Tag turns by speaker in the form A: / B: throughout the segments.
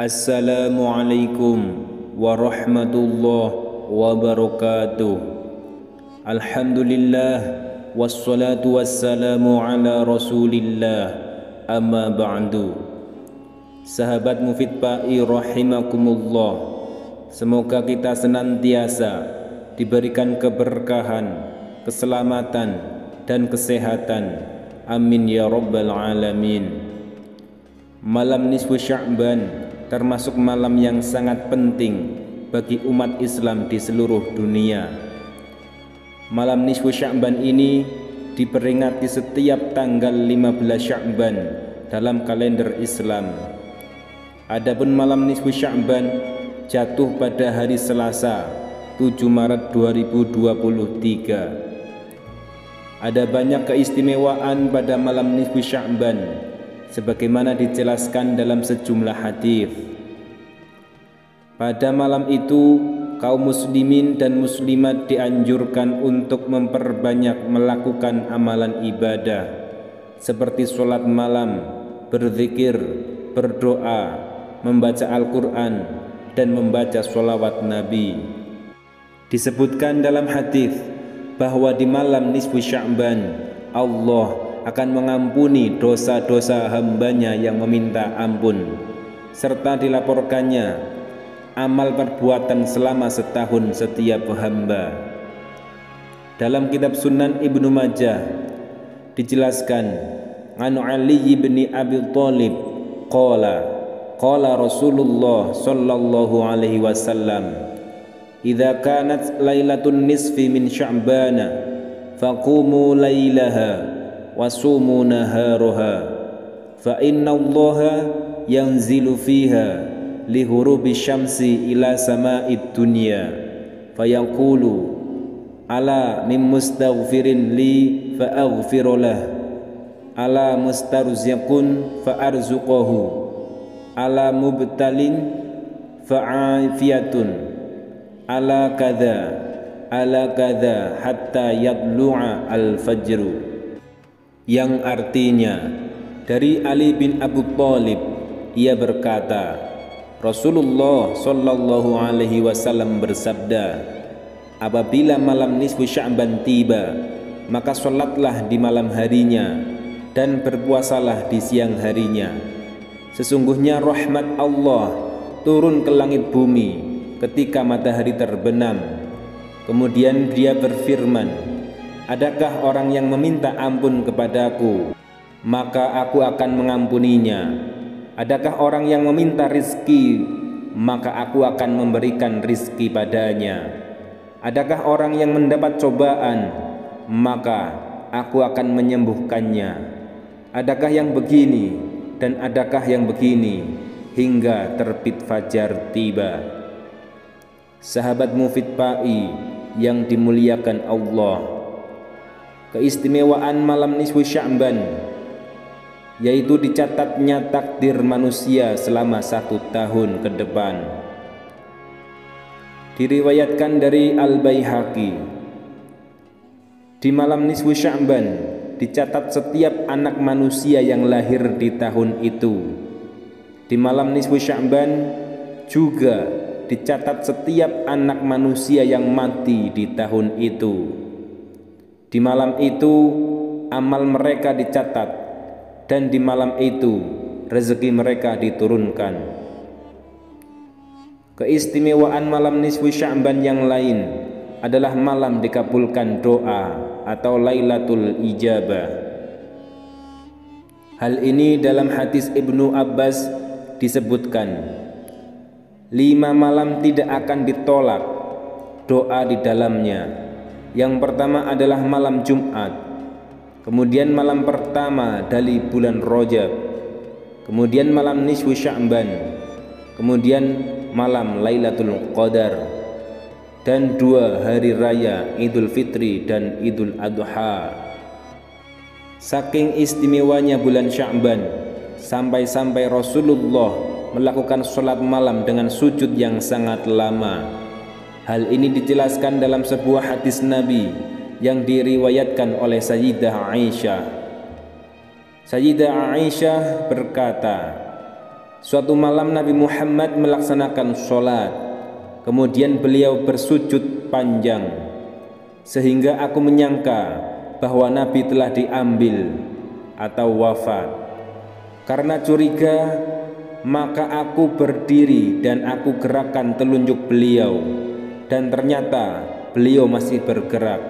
A: Assalamualaikum warahmatullahi wabarakatuh. Alhamdulillah wassalatu wassalamu ala rasulillah, amma ba'du. Sahabat Mufid PAI rahimakumullah, semoga kita senantiasa diberikan keberkahan, keselamatan dan kesehatan, amin ya rabbal alamin. Malam nisfu Sya'ban termasuk malam yang sangat penting bagi umat Islam di seluruh dunia. Malam nisfu Sya'ban ini diperingati setiap tanggal 15 Sya'ban dalam kalender Islam. Adapun malam nisfu Sya'ban jatuh pada hari Selasa 7 Maret 2023. Ada banyak keistimewaan pada malam nisfu Sya'ban sebagaimana dijelaskan dalam sejumlah hadis. Pada malam itu kaum muslimin dan muslimat dianjurkan untuk memperbanyak melakukan amalan ibadah seperti sholat malam, berzikir, berdoa, membaca Al-Quran dan membaca sholawat Nabi. Disebutkan dalam hadis bahwa di malam nisfu Sya'ban Allah akan mengampuni dosa-dosa hambanya yang meminta ampun, serta dilaporkannya amal perbuatan selama setahun setiap hamba. Dalam kitab Sunan Ibnu Majah dijelaskan, an Ali bin Abi Thalib qala Rasulullah sallallahu alaihi wasallam, idza kanat lailatun nisfi min Sya'bana faqumu lailaha wasumu naharuha fa inna allaha yanzilu fiha lihurubi syamsi ila sama'id dunya fayaqulu ala min mustaghfirin li fa aghfiru lah, ala mustarziqun fa arzuqahu, ala mubtalin fa afiyatun, ala kadha hatta yadlu'a al-fajru. Yang artinya, dari Ali bin Abu Thalib, ia berkata, Rasulullah sallallahu alaihi wasallam bersabda, apabila malam nisfu Sya'ban tiba, maka sholatlah di malam harinya dan berpuasalah di siang harinya. Sesungguhnya rahmat Allah turun ke langit bumi ketika matahari terbenam. Kemudian dia berfirman, adakah orang yang meminta ampun kepadaku, maka aku akan mengampuninya? Adakah orang yang meminta rizki, maka aku akan memberikan rizki padanya? Adakah orang yang mendapat cobaan, maka aku akan menyembuhkannya? Adakah yang begini dan adakah yang begini hingga terbit fajar tiba? Sahabat Mufid PAI yang dimuliakan Allah, keistimewaan malam nisfu Sya'ban yaitu dicatatnya takdir manusia selama 1 tahun ke depan. Diriwayatkan dari Al-Baihaqi, di malam nisfu Sya'ban dicatat setiap anak manusia yang lahir di tahun itu. Di malam nisfu Sya'ban juga dicatat setiap anak manusia yang mati di tahun itu. Di malam itu amal mereka dicatat, dan di malam itu rezeki mereka diturunkan. Keistimewaan malam nisfu Sya'ban yang lain adalah malam dikabulkan doa atau Lailatul Ijabah. Hal ini dalam hadis Ibnu Abbas disebutkan, 5 malam tidak akan ditolak doa di dalamnya. Yang pertama adalah malam Jumat, kemudian malam pertama dari bulan Rajab, kemudian malam nisfu Sya'ban, kemudian malam Lailatul Qadar, dan 2 hari raya Idul Fitri dan Idul Adha. Saking istimewanya bulan Sya'ban, sampai-sampai Rasulullah melakukan sholat malam dengan sujud yang sangat lama. Hal ini dijelaskan dalam sebuah hadis Nabi yang diriwayatkan oleh Sayyidah Aisyah. Sayyidah Aisyah berkata, Suatu malam Nabi Muhammad melaksanakan sholat, kemudian beliau bersujud panjang, sehingga aku menyangka bahwa Nabi telah diambil atau wafat. Karena curiga, maka aku berdiri dan aku gerakkan telunjuk beliau, dan ternyata beliau masih bergerak.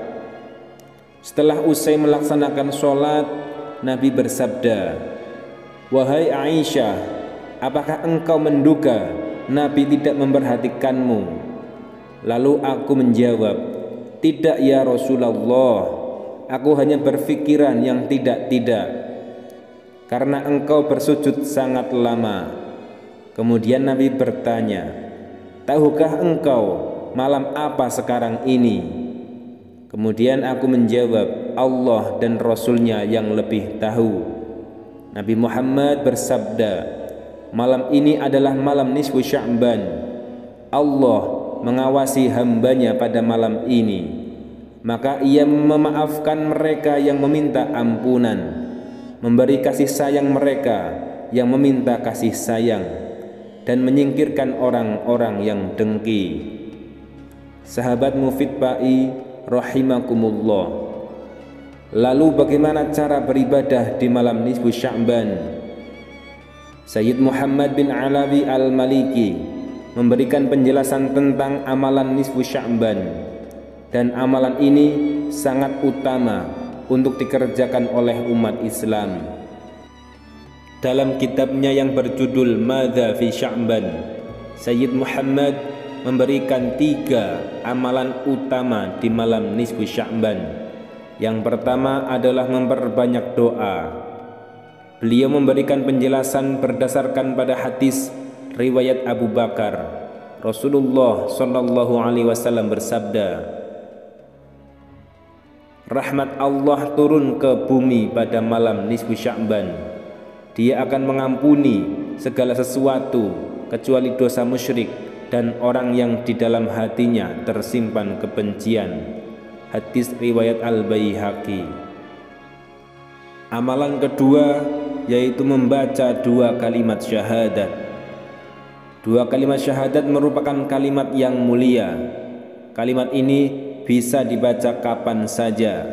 A: Setelah usai melaksanakan sholat, Nabi bersabda, "Wahai Aisyah, apakah engkau menduga Nabi tidak memperhatikanmu?" Lalu aku menjawab, "Tidak ya Rasulullah, aku hanya berpikiran yang tidak-tidak, karena engkau bersujud sangat lama." Kemudian Nabi bertanya, "Tahukah engkau malam apa sekarang ini?" Kemudian aku menjawab, "Allah dan Rasulnya yang lebih tahu." Nabi Muhammad bersabda, "Malam ini adalah malam nisfu Sya'ban. Allah mengawasi hambanya pada malam ini, maka ia memaafkan mereka yang meminta ampunan, memberi kasih sayang mereka yang meminta kasih sayang, dan menyingkirkan orang-orang yang dengki." Sahabat Mufid Pai rahimakumullah, lalu bagaimana cara beribadah di malam nisfu Sya'ban? Sayyid Muhammad bin Alawi al-Maliki memberikan penjelasan tentang amalan nisfu Sya'ban, dan amalan ini sangat utama untuk dikerjakan oleh umat Islam. Dalam kitabnya yang berjudul Madza fi Sya'ban, Sayyid Muhammad memberikan 3 amalan utama di malam nisfu Sya'ban. Yang pertama adalah memperbanyak doa. Beliau memberikan penjelasan berdasarkan pada hadis riwayat Abu Bakar. Rasulullah sallallahu alaihi wasallam bersabda, "Rahmat Allah turun ke bumi pada malam nisfu Sya'ban. Dia akan mengampuni segala sesuatu kecuali dosa musyrik dan orang yang di dalam hatinya tersimpan kebencian." Hadis riwayat Al-Baihaqi. Amalan kedua yaitu membaca 2 kalimat syahadat. 2 kalimat syahadat merupakan kalimat yang mulia. Kalimat ini bisa dibaca kapan saja.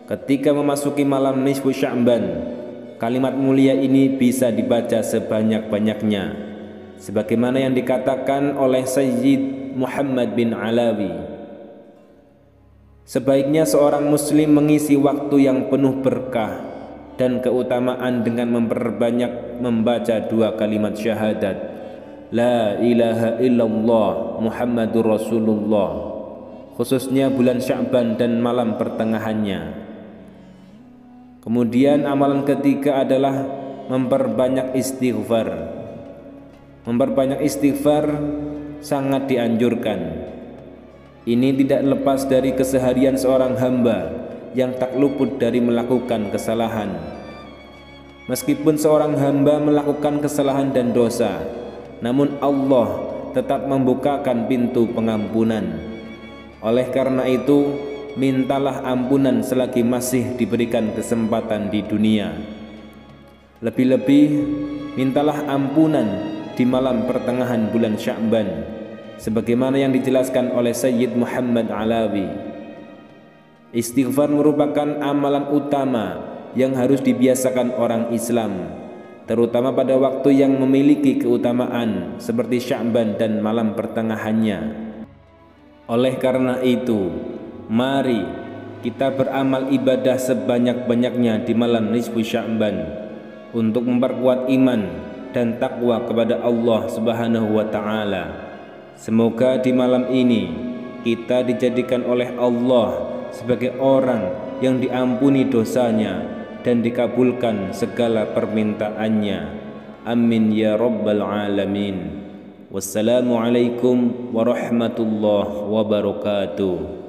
A: Ketika memasuki malam nisfu Sya'ban, kalimat mulia ini bisa dibaca sebanyak-banyaknya, sebagaimana yang dikatakan oleh Sayyid Muhammad bin Alawi. Sebaiknya seorang muslim mengisi waktu yang penuh berkah dan keutamaan dengan memperbanyak membaca 2 kalimat syahadat, La ilaha illallah Muhammadur Rasulullah, khususnya bulan Sya'ban dan malam pertengahannya. Kemudian amalan ketiga adalah memperbanyak istighfar. Memperbanyak istighfar sangat dianjurkan. Ini tidak lepas dari keseharian seorang hamba yang tak luput dari melakukan kesalahan. Meskipun seorang hamba melakukan kesalahan dan dosa, namun Allah tetap membukakan pintu pengampunan. Oleh karena itu, mintalah ampunan selagi masih diberikan kesempatan di dunia. Lebih-lebih, mintalah ampunan di malam pertengahan bulan Sya'ban, sebagaimana yang dijelaskan oleh Sayyid Muhammad Alawi. Istighfar merupakan amalan utama yang harus dibiasakan orang Islam, terutama pada waktu yang memiliki keutamaan seperti Sya'ban dan malam pertengahannya. Oleh karena itu, mari kita beramal ibadah sebanyak-banyaknya di malam nisfu Sya'ban untuk memperkuat iman dan takwa kepada Allah Subhanahu wa taala. Semoga di malam ini kita dijadikan oleh Allah sebagai orang yang diampuni dosanya dan dikabulkan segala permintaannya. Amin ya rabbal alamin. Wassalamualaikum warahmatullahi wabarakatuh.